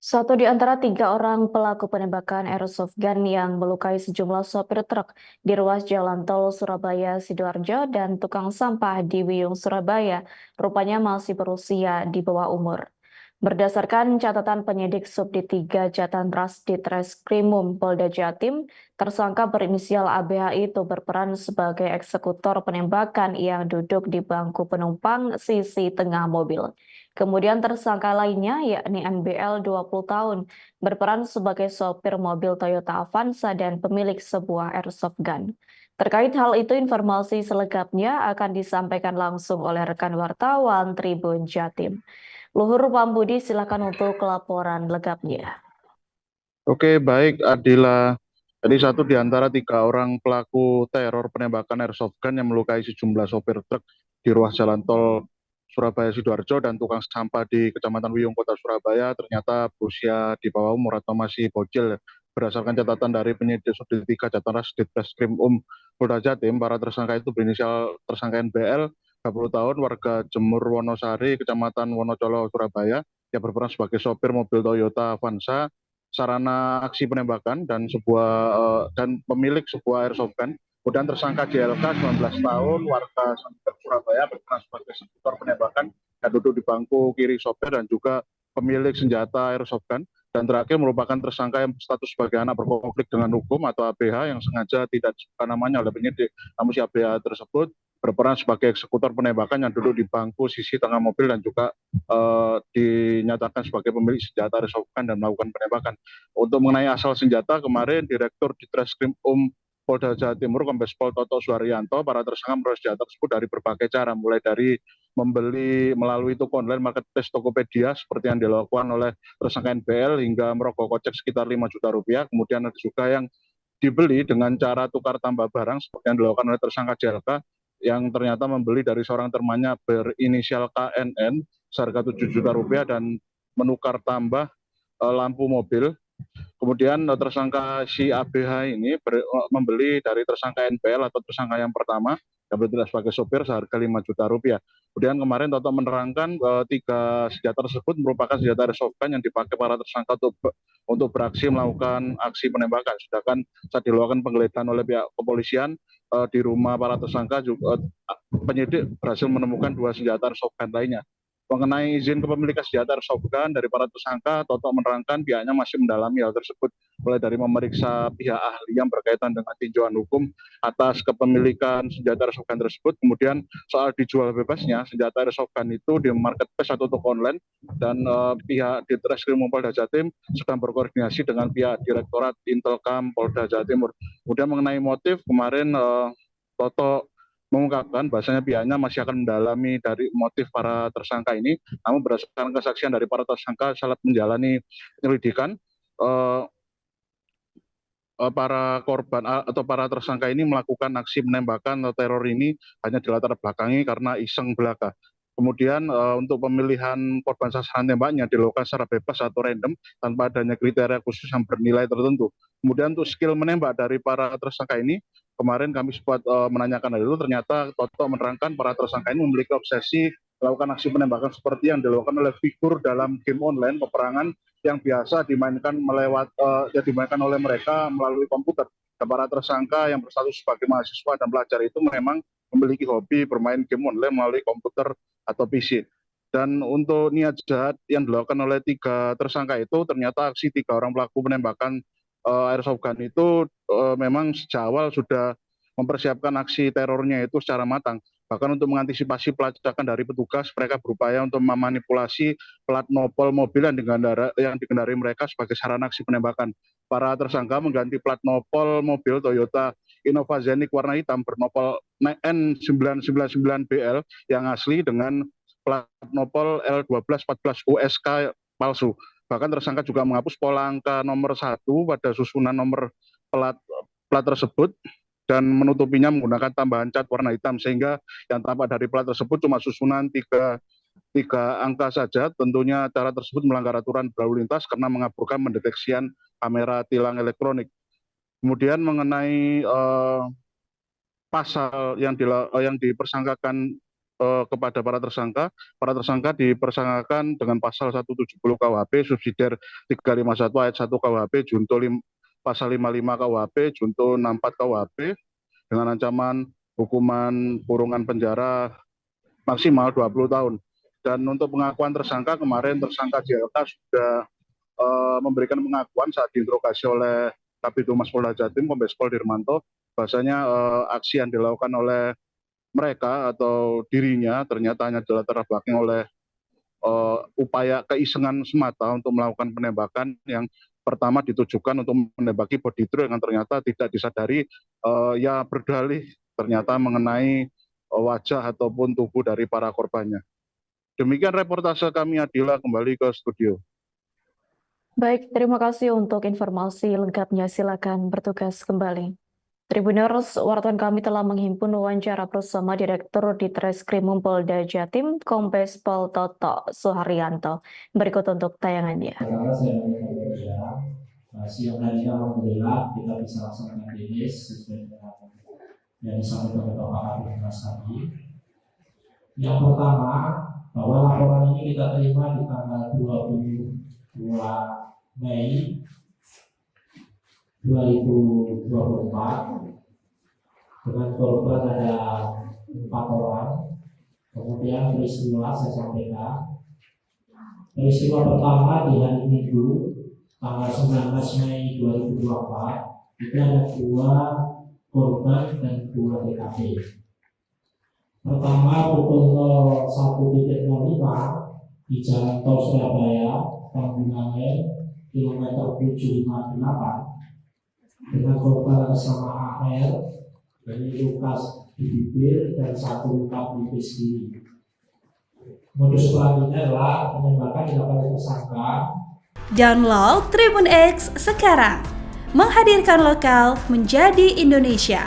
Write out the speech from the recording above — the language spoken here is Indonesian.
Satu di antara tiga orang pelaku penembakan airsoft gun yang melukai sejumlah sopir truk di ruas jalan tol Surabaya Sidoarjo dan tukang sampah di Wiyung Surabaya rupanya masih berusia di bawah umur. Berdasarkan catatan penyidik Subdit 3 Jatan Ras di Treskrimum Polda Jatim, tersangka berinisial ABH itu berperan sebagai eksekutor penembakan yang duduk di bangku penumpang sisi tengah mobil. Kemudian tersangka lainnya yakni NBL 20 tahun berperan sebagai sopir mobil Toyota Avanza dan pemilik sebuah airsoft gun. Terkait hal itu informasi selengkapnya akan disampaikan langsung oleh rekan wartawan Tribun Jatim. Luhur Pambudi silakan untuk laporan lengkapnya. Oke, baik Adila. Jadi satu di antara tiga orang pelaku teror penembakan airsoft gun yang melukai sejumlah sopir truk di ruas jalan tol Surabaya Sidoarjo dan tukang sampah di Kecamatan Wiyung Kota Surabaya ternyata berusia di bawah umur atau masih bocil. Berdasarkan catatan dari penyidik Subdit 3 Jataras Ditreskrim Polda Jatim, para tersangka itu berinisial tersangka NBL 20 tahun warga Jemur Wonosari, Kecamatan Wonocolo, Surabaya, yang berperan sebagai sopir mobil Toyota Avanza sarana aksi penembakan dan pemilik sebuah airsoft gun. Kemudian tersangka JLK 19 tahun warga Surabaya berperan sebagai eksekutor penembakan yang duduk di bangku kiri sopir dan juga pemilik senjata airsoft gun. Dan terakhir merupakan tersangka yang berstatus sebagai anak berkonflik dengan hukum atau ABH yang sengaja tidak disebutkan namanya oleh penyidik. Namun si ABH tersebut berperan sebagai eksekutor penembakan yang duduk di bangku sisi tengah mobil dan juga dinyatakan sebagai pemilik senjata airsoft gun dan melakukan penembakan. Untuk mengenai asal senjata, kemarin Direktur Ditreskrim Polda Jawa Timur, Kombes Pol Toto Suharyanto, para tersangka memperoleh senjata tersebut dari berbagai cara, mulai dari membeli melalui toko online marketplace Tokopedia seperti yang dilakukan oleh tersangka NBL hingga merogoh kocek sekitar 5 juta rupiah. Kemudian ada juga yang dibeli dengan cara tukar tambah barang seperti yang dilakukan oleh tersangka JLK yang ternyata membeli dari seorang temannya berinisial KNN seharga 7 juta rupiah dan menukar tambah lampu mobil. Kemudian tersangka si ABH ini membeli dari tersangka NPL atau tersangka yang pertama yang bertugas sebagai sopir seharga 5 juta rupiah. Kemudian kemarin Toto menerangkan tiga senjata tersebut merupakan senjata airsoft gun yang dipakai para tersangka untuk beraksi melakukan aksi penembakan. Sedangkan saat dilakukan penggeledahan oleh pihak kepolisian di rumah para tersangka juga penyidik berhasil menemukan dua senjata airsoft gun lainnya. Mengenai izin kepemilikan senjata airsoft gun dari para tersangka, Toto menerangkan pihaknya masih mendalami hal tersebut, mulai dari memeriksa pihak ahli yang berkaitan dengan tinjauan hukum atas kepemilikan senjata airsoft gun tersebut. Kemudian soal dijual bebasnya senjata airsoft gun itu di marketplace atau toko online, dan pihak Ditreskrim Polda Jatim sedang berkoordinasi dengan pihak Direktorat Intelkam Polda Jawa Timur. Kemudian mengenai motif, kemarin Toto mengungkapkan bahasanya pihaknya masih akan mendalami dari motif para tersangka ini, namun berdasarkan kesaksian dari para tersangka saat menjalani penyelidikan, eh, para korban atau para tersangka ini melakukan aksi penembakan atau teror ini hanya dilatar belakangi karena iseng belaka. Kemudian untuk pemilihan korban sasaran tembaknya dilakukan secara bebas atau random tanpa adanya kriteria khusus yang bernilai tertentu. Kemudian untuk skill menembak dari para tersangka ini, kemarin kami sempat menanyakan hal itu, ternyata Toto menerangkan para tersangka ini memiliki obsesi melakukan aksi penembakan seperti yang dilakukan oleh figur dalam game online peperangan yang biasa dimainkan oleh mereka melalui komputer. Dan para tersangka yang berstatus sebagai mahasiswa dan pelajar itu memang memiliki hobi bermain game online melalui komputer atau PC. Dan untuk niat jahat yang dilakukan oleh tiga tersangka itu, ternyata aksi tiga orang pelaku penembakan airsoft gun itu memang sejak awal sudah mempersiapkan aksi terornya itu secara matang. Bahkan untuk mengantisipasi pelacakan dari petugas, mereka berupaya untuk memanipulasi plat nopol mobil yang dikendarai mereka sebagai sarana aksi penembakan. Para tersangka mengganti plat nopol mobil Toyota Innova Zenith warna hitam bernopol N999BL yang asli dengan plat nopol L1214 USK palsu. Bahkan tersangka juga menghapus pola angka nomor 1 pada susunan nomor plat tersebut dan menutupinya menggunakan tambahan cat warna hitam, sehingga yang tampak dari plat tersebut cuma susunan tiga angka saja. Tentunya cara tersebut melanggar aturan berlalu lintas karena mengaburkan pendeteksian kamera tilang elektronik. Kemudian mengenai pasal yang dipersangkakan kepada para tersangka. Para tersangka dipersangkakan dengan pasal 170 KUHP, subsidiar 351 ayat 1 KUHP, junto pasal 55 KUHP, junto 64 KUHP, dengan ancaman hukuman kurungan penjara maksimal 20 tahun. Dan untuk pengakuan tersangka, kemarin tersangka JLK sudah memberikan pengakuan saat diinterogasi oleh Kabid Humas Polda Jatim, Kombes Pol Dirmanto, bahwasanya aksi yang dilakukan oleh mereka atau dirinya ternyata hanya dilatar belakangi oleh upaya keisengan semata untuk melakukan penembakan yang pertama ditujukan untuk menembaki body drone yang ternyata tidak disadari ya berdalih ternyata mengenai wajah ataupun tubuh dari para korbannya. Demikian reportase kami, Adila, kembali ke studio. Baik, terima kasih untuk informasi lengkapnya. Silakan bertugas kembali. Tribuners, wartawan kami telah menghimpun wawancara bersama Direktur Ditreskrimum Polda Jatim, Kombes Pol Toto Suharyanto. Berikut untuk tayangannya. Pertama saya bekerja, siang hari ini alhamdulillah kita bisa laksanakan rilis sesuai dengan yang disampaikan oleh Bapak Kabid Humas tadi. Yang pertama, bahwa laporan ini kita terima di tanggal 22 Mei 2024 dengan korban ada 4 orang. Kemudian peristiwa saya sampaikan. Peristiwa pertama di hari Minggu tanggal 19 Mei 2024 itu ada 2 korban dan 2 TKP. Pertama pukul 01.05 di Jalan Tol Surabaya, Tanggungangel, kilometer 758 dengan korban atas nama AR, dari luka di bibir dan 1 luka pelipis kiri. Modus selanjutnya adalah penembakan dilakukan oleh tersangka. Download Tribun X sekarang, menghadirkan lokal menjadi Indonesia.